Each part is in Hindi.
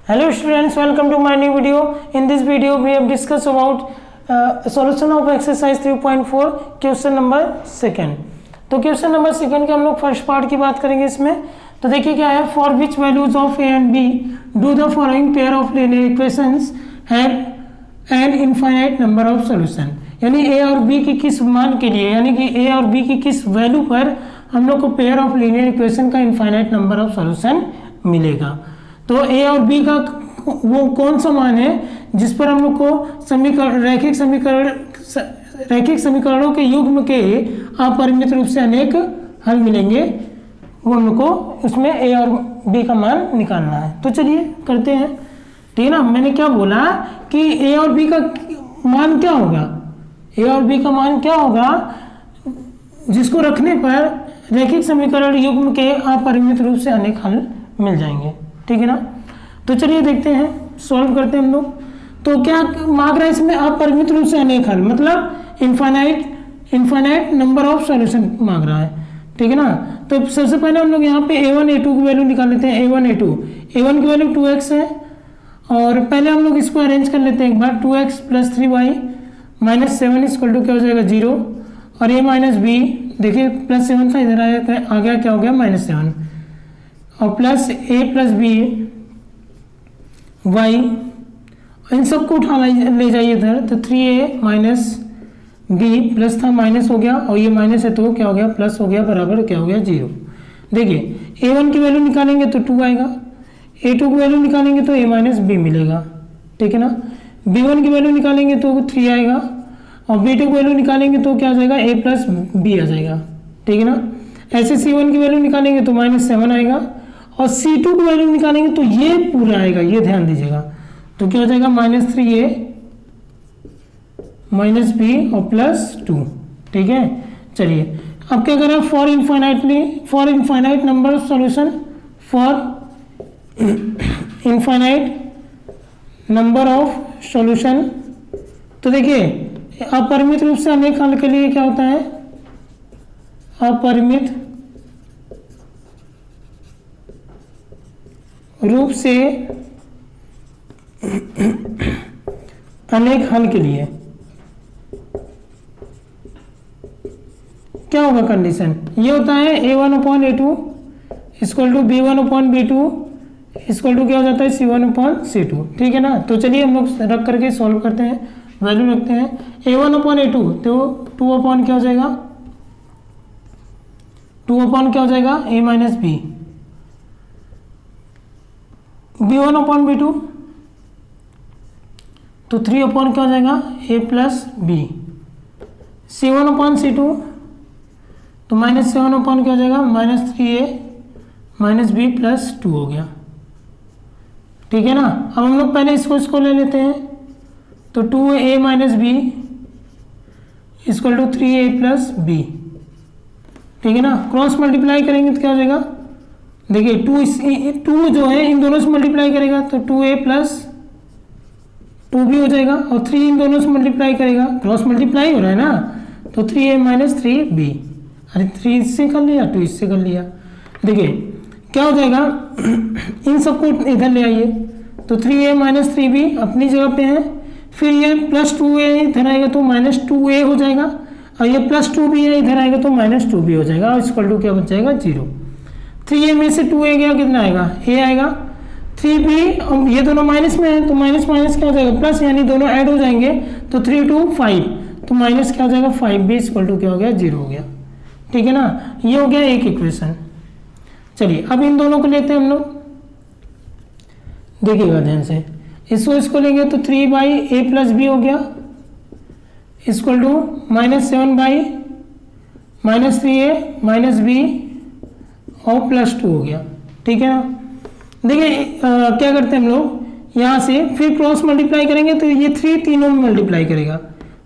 Hello students, welcome to my new video. In this video we have discussed about solution of exercise 3.4 question number second. तो क्वेश्चन नंबर सेकंड के हम लोग फर्स्ट पार्ट की बात करेंगे इसमें। तो देखिए क्या है, for which values of A and B do the following pair of linear equations have an infinite number of solution. यानी ए और बी की किस मान के लिए, यानी कि ए और बी की किस वैल्यू पर हम लोग को पेयर ऑफ लीनियर इक्वेशन का इनफाइनाइट नंबर ऑफ सॉल्यूशन मिलेगा। तो ए और बी का वो कौन सा मान है जिस पर हम लोग को रैखिक समीकरणों के युग्म के अपरिमित रूप से अनेक हल मिलेंगे, वो हम लोग को उसमें ए और बी का मान निकालना है। तो चलिए करते हैं। ठीक है ना, मैंने क्या बोला कि ए और बी का मान क्या होगा, ए और बी का मान क्या होगा जिसको रखने पर रैखिक समीकरण युग्म के अपरिमित रूप से अनेक हल मिल जाएंगे। ठीक है ना, तो चलिए देखते हैं, सॉल्व करते हैं हम लोग। तो क्या मांग रहा है इसमें, अपरिमित रूप से अनेक हल, मतलब इनफाइनाइट नंबर ऑफ सॉल्यूशन मांग रहा है। ठीक है ना, तो सबसे पहले हम लोग यहाँ पे a1 a2 की वैल्यू निकाल लेते हैं। a1 की वैल्यू 2x है, और पहले हम लोग इसको अरेंज कर लेते हैं एक बार। 2x + 3y - 7 इक्वल टू क्या हो जाएगा 0, और a - b देखिए +7 था, इधर आ गया क्या हो गया -7, और प्लस a + b y, इन सबको उठा ले जाइए इधर। तो 3a - b प्लस था माइनस हो गया, और ये माइनस है तो क्या हो गया प्लस हो गया, बराबर क्या हो गया 0। देखिए a1 की वैल्यू निकालेंगे तो 2 आएगा, a2 की वैल्यू निकालेंगे तो a - b मिलेगा। ठीक है ना, b1 की वैल्यू निकालेंगे तो 3 आएगा, और b2 की वैल्यू निकालेंगे तो क्या आ जाएगा a + b आ जाएगा। ठीक है ना, ऐसे c1 की वैल्यू निकालेंगे तो -7 आएगा, और c2 की वैल्यू निकालेंगे तो ये पूरा आएगा, ये ध्यान दीजिएगा। तो क्या हो जाएगा -3a - b और +2। ठीक है, चलिए अब क्या करें, for infinite number of solution, तो देखिए अपरिमित रूप से अनेक हल के लिए क्या होता है, अपरिमित रूप से अनेक हल के लिए क्या होगा कंडीशन, ये होता है a1/a2 equal to b1/b2 equal to क्या हो जाता है c1/c2। ठीक है ना, तो चलिए हम लोग रख करके सॉल्व करते हैं, वैल्यू रखते हैं। a1/a2 तो 2 क्या हो जाएगा, 2 क्या हो जाएगा a - b, b1/b2 तो 3 क्या हो जाएगा a + b, c1/c2 तो -7 क्या हो जाएगा -3a - b + 2 हो गया। ठीक है ना, अब हम लोग पहले इसको ले लेते हैं। तो 2a - b equal to 3a + b। ठीक है ना, क्रॉस मल्टीप्लाई करेंगे तो क्या हो जाएगा, देखिए 2 जो है इन दोनों से मल्टीप्लाई करेगा तो 2a + 2b हो जाएगा, और 3 इन दोनों से मल्टीप्लाई करेगा, क्रॉस मल्टीप्लाई हो रहा है ना, तो 3a - 3b। अरे 3 इससे कर लिया, 2 इससे कर लिया। देखिए क्या हो जाएगा, इन सबको इधर ले आइए, तो 3a - 3b अपनी जगह पे है, फिर ये +2a इधर आएगा तो -2a हो जाएगा, और ये +2b है इधर आएगा तो -2b हो जाएगा, और इक्वल टू क्या बच जाएगा 0। 3a में से 2a गया, कितना आएगा a आएगा, 3b ये दोनों माइनस में है तो माइनस क्या हो जाएगा प्लस, यानी दोनों ऐड हो जाएंगे तो 3 2 5 तो माइनस क्या हो जाएगा 5b इक्वल टू क्या हो गया 0 हो गया। ठीक है ना, ये हो गया एक इक्वेशन। चलिए अब इन दोनों को लेते हैं हम लोग, देखिएगा ध्यान से, इसको लेंगे तो 3/a + b हो गया इक्वल टू -7/-3a - b और +2 हो गया। ठीक है ना, देखिए क्या करते हैं हम लोग, यहाँ से फिर क्रॉस मल्टीप्लाई करेंगे तो ये 3 तीनों में मल्टीप्लाई करेगा,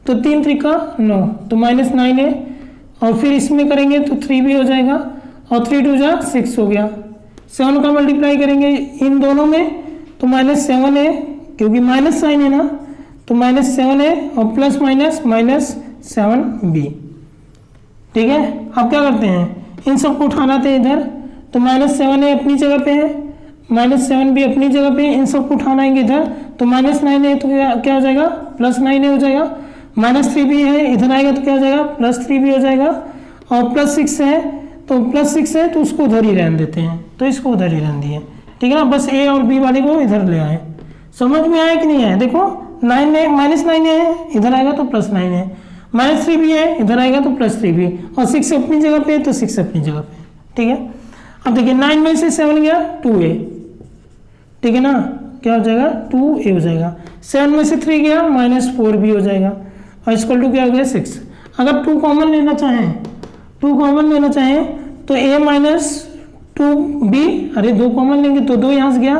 तो 3 3 का 9 तो -9 है, और फिर इसमें करेंगे तो 3b हो जाएगा, और 3 2 जा 6 हो गया। 7 का मल्टीप्लाई करेंगे इन दोनों में तो -7 है, क्योंकि माइनस साइन है ना, तो -7 है, और प्लस -7b। ठीक है, अब क्या करते हैं, इन सबको उठाना था इधर, तो -7 है अपनी जगह पे है, -7 भी अपनी जगह पे, इन सबको उठाना है इधर, तो -9 है तो क्या हो जाएगा, +9 हो जाएगा। -3 भी है, इधर आएगा तो क्या हो जाएगा, +3 भी हो जाएगा। और +6 है तो +6 है तो उसको उधर ही रहने देते हैं, तो इसको उधर ही रहने दिए, ठीक है ना। बस ए और बी वाले को इधर ले आए। समझ में आया कि नहीं आया? देखो 9 है, -9 है, इधर आएगा तो +9 है, -3 भी है, इधर आएगा तो +3 भी, और 6 अपनी जगह पे तो 6 अपनी जगह पे, ठीक है। अब देखिए 9 में से 7 गया 2a, ठीक है ना, क्या हो जाएगा 2a हो जाएगा। 7 में से 3 गया -4 भी हो जाएगा, और इक्वल टू क्या हो गया 6। अगर 2 कॉमन लेना चाहें, 2 कॉमन लेना चाहें तो a - 2b, अरे 2 कॉमन लेंगे तो 2 यहाँ से गया,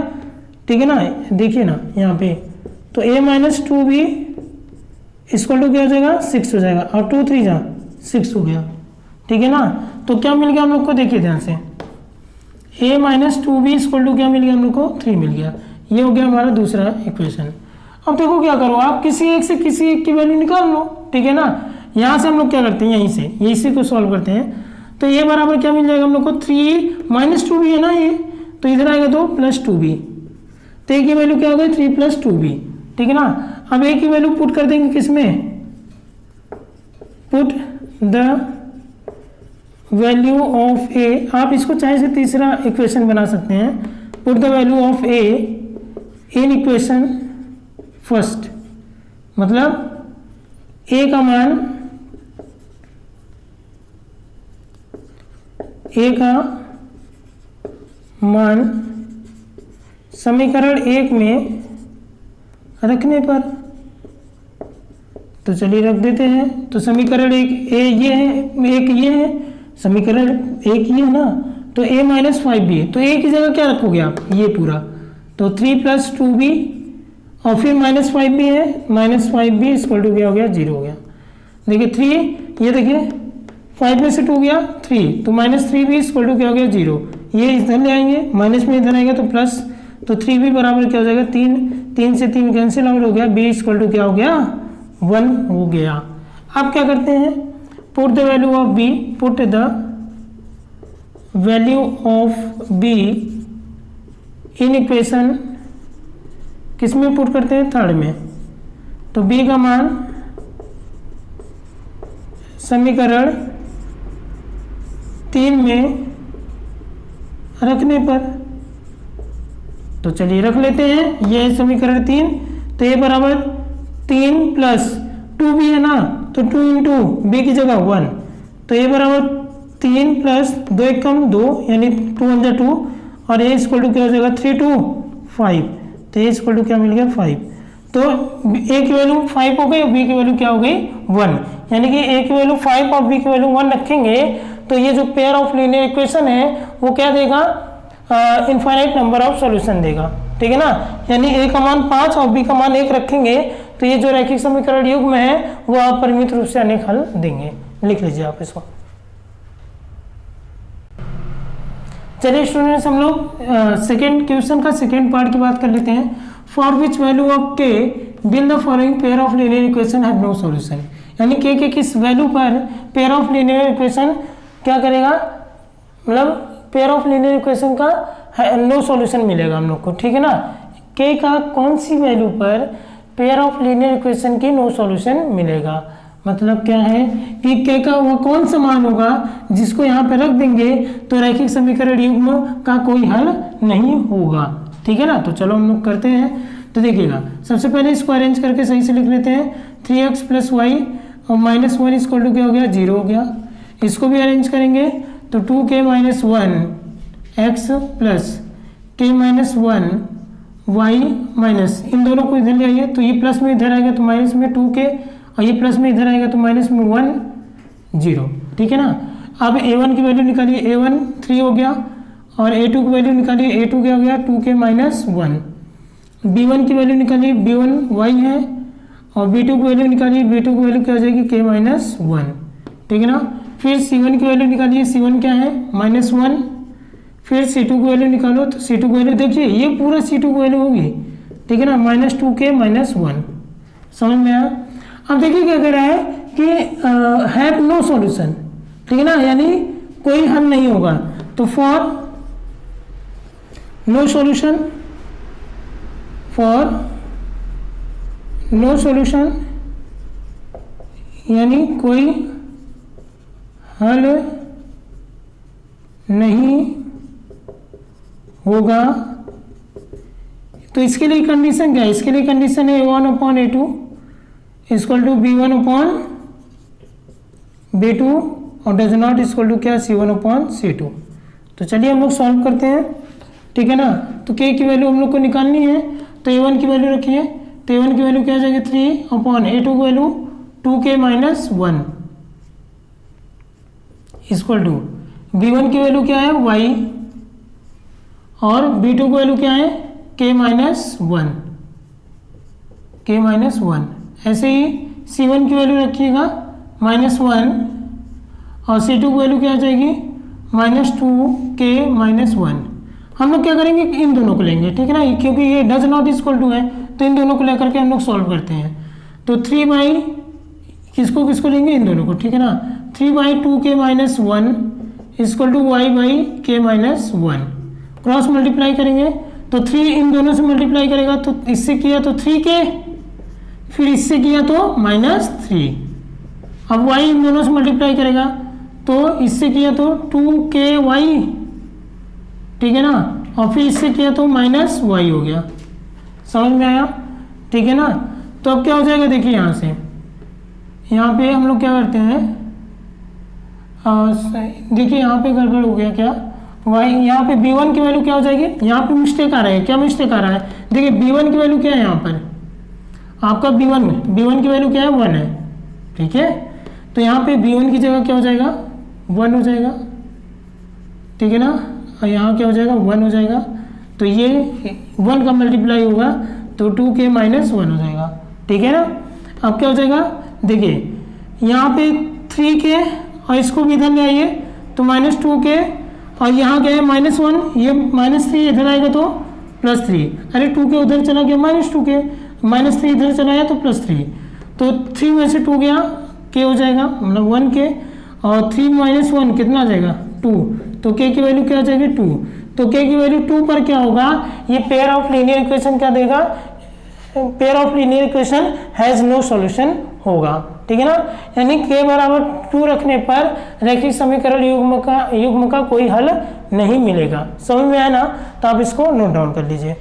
ठीक है ना, देखिए ना यहाँ पे, तो a - 2b इक्वल टू क्या हो जाएगा 6 हो जाएगा, और 2 3 जा 6 हो गया, ठीक है ना। तो क्या मिल गया हम लोग को, देखिए ध्यान से, a - 2b इक्वल टू क्या मिल गया हम लोग को 3 मिल गया। ये हो गया हमारा दूसरा इक्वेशन। अब देखो क्या करो, आप किसी एक से किसी एक की वैल्यू निकाल लो, ठीक है ना। यहाँ से हम लोग क्या करते हैं, यहीं से इसी को सॉल्व करते हैं, तो ये बराबर क्या मिल जाएगा हम लोग को 3 - 2b है ना ये, तो इधर आएगा तो +2b, तो a की वैल्यू क्या हो गई 3 + 2b, ठीक है ना। अब a की वैल्यू पुट कर देंगे किसमें, put the value of a, आप इसको चाहे से तीसरा इक्वेशन बना सकते हैं, put the value of a in equation first, मतलब a का मान समीकरण 1 में रखने पर, तो चलिए रख देते हैं। तो समीकरण 1 ये है, एक ये है, समीकरण 1 ये है ना, तो a - 5b, तो a की जगह क्या रखोगे आप, ये पूरा, तो 3 + 2b, और फिर -5b है, -5b इक्वल टू क्या हो गया 0 हो गया। देखिए 3, ये देखिए 5 में से 2 गया 3, तो -3b इक्वल टू क्या हो गया 0, ये इधर ले आएंगे, माइनस में इधर आएगा तो प्लस, तो 3b बराबर क्या हो जाएगा 3, 3 से 3 कैंसिल आउट हो गया, b इक्वल टू क्या हो गया 1 हो गया। अब क्या करते हैं, put the value of b, put the value of b in equation, किसमें पुट करते हैं, थर्ड में, तो b का मान समीकरण 3 में रखने पर, तो चलिए रख लेते हैं, ये समीकरण 3, तो ये बराबर 3 + 2b है ना, तो 2 × b की जगह 1, तो ये बराबर 3 + 2 = 2 यानी 2 × 2, और a इक्वल टू क्या हो जाएगा 3 × 5, तो a इक्वल टू क्या मिल गया 5, तो a की वैल्यू 5 हो गई, b की वैल्यू क्या हो गई 1, यानी कि a की वैल्यू 5 और b की वैल्यू 1 रखेंगे तो ये जो पेयर ऑफ लीनियर इक्वेशन है वो क्या देगा, इनफाइनाइट नंबर ऑफ सॉल्यूशन देगा, ठीक है ना। यानी a का मान 5 और b का मान 1 रखेंगे तो ये जो रैखिक समीकरण युग्म है वो अपरिमित रूप से अनेक हल देंगे। लिख लीजिए आप इसको। चलिए स्टूडेंट्स, हम लोग सेकेंड क्वेश्चन का सेकेंड पार्ट की बात कर लेते हैं। For which value of k will the following pair of linear equation have no solution, यानी k के किस वैल्यू पर पेयर ऑफ लीनियर इक्वेशन क्या करेगा, मतलब पेयर ऑफ लीनियर इक्वेशन का नो सॉल्यूशन मिलेगा हम लोग को, ठीक है ना। k का कौन सी वैल्यू पर पेयर ऑफ लीनियर इक्वेशन की नो सॉल्यूशन मिलेगा, मतलब क्या है कि k का वो कौन सा मान होगा जिसको यहाँ पे रख देंगे तो रैखिक समीकरण युग्म का कोई हल नहीं होगा, ठीक है ना। तो चलो हम लोग करते हैं। तो देखिएगा, सबसे पहले इसको अरेंज करके सही से लिख लेते हैं। 3x + y और -1 इक्वल टू क्या हो गया 0 हो गया। इसको भी अरेंज करेंगे तो 2k - 1 x + k - 1 y minus, इन दोनों को इधर ले आइए तो ये प्लस में इधर आएगा तो माइनस में 2k, और ये प्लस में इधर आएगा तो माइनस में 1 0, ठीक है ना। अब a1 की वैल्यू निकालिए, a1 3 हो गया, और a2 की वैल्यू निकालिए, a2 क्या हो गया 2k - 1, b1 की वैल्यू निकालिए, b1 y है, और b2 की वैल्यू निकालिए, b2 की वैल्यू क्या हो जाएगी k - 1, ठीक है ना। फिर c1 की वैल्यू निकालिए, c1 क्या है -1, फिर c2 की वैल्यू निकालो तो c2 की वैल्यू देखिए ये पूरा c2 की वैल्यू होगी, ठीक है ना, -2k - 1, समझ में आया। अब देखिए क्या कह रहा है कि हैव नो सॉल्यूशन, ठीक है ना, यानी कोई हल नहीं होगा। तो for no solution for no solution यानी कोई हल नहीं होगा। तो इसके लिए कंडीशन क्या है? इसके लिए कंडीशन है A1/A2 इक्वल टू B1/B2 और डज नॉट इक्वल टू क्या C1/C2। तो चलिए हम लोग सॉल्व करते हैं, ठीक है ना। तो K की वैल्यू हम लोग को निकालनी है, तो A1 की वैल्यू रखिए, तो A1 की वैल्यू क्या आ जाएगी 3/A2 की value 2K - 1 equal to B1 की वैल्यू क्या है y और B2 की वैल्यू क्या है K - 1। ऐसे ही C1 की वैल्यू रखिएगा -1 और C2 की वैल्यू क्या आ जाएगी -2K - 1। हम लोग क्या करेंगे कि इन दोनों को लेंगे, ठीक है ना, क्योंकि ये डज नॉट इक्वल टू है, तो इन दोनों को लेकर के हम लोग सॉल्व करते हैं। तो 3 किसको किसको लेंगे? इन दोनों को, ठीक है ना। 3/2K - 1 equal to y/K - 1। Cross multiply करेंगे तो 3 इन दोनों से मल्टीप्लाई करेगा, तो इससे किया तो 3K, फिर इससे किया तो -3। अब y इन दोनों से मल्टीप्लाई करेगा तो इससे किया तो 2KY, ठीक है ना, और फिर इससे किया तो -y हो गया। समझ में आया? ठीक है ना। तो अब क्या हो जाएगा, देखिए यहाँ से, यहाँ पे हम लोग क्या करते हैं, देखिए यहाँ पे गड़बड़ हो गया क्या, y यहाँ पे B1 की वैल्यू क्या हो जाएगी, यहाँ पे मिस्टेक आ रहा है। क्या मिस्टेक आ रहा है? देखिए B1 की वैल्यू क्या है, यहाँ पर आपका B1 की वैल्यू क्या है 1 है, ठीक है। तो यहाँ पे B1 की जगह क्या हो जाएगा 1 हो जाएगा, ठीक है ना, और यहाँ क्या हो जाएगा 1 हो जाएगा। तो ये 1 का मल्टीप्लाई होगा तो 2K - 1 हो जाएगा, ठीक है ना। अब क्या हो जाएगा, देखिए यहाँ पे 3K और इसको भी इधर ले आइए तो -2K और यहाँ क्या है -1, ये -3 इधर आएगा तो +3, अरे 2K उधर चला गया -2K, -3 इधर चला गया तो +3, तो 3 में से 2 गया, K हो जाएगा मतलब 1K और 3 - 1 कितना आ जाएगा 2, तो K की वैल्यू क्या आ जाएगी 2। तो K की वैल्यू 2 पर क्या होगा, ये पेयर ऑफ लीनियर इक्वेशन क्या देगा, pair of linear equation has no solution होगा, ठीक है ना। यानी K बराबर 2 रखने पर रैखिक समीकरण युग्म का कोई हल नहीं मिलेगा। समझ में आया ना? तो आप इसको नोट डाउन कर लीजिए।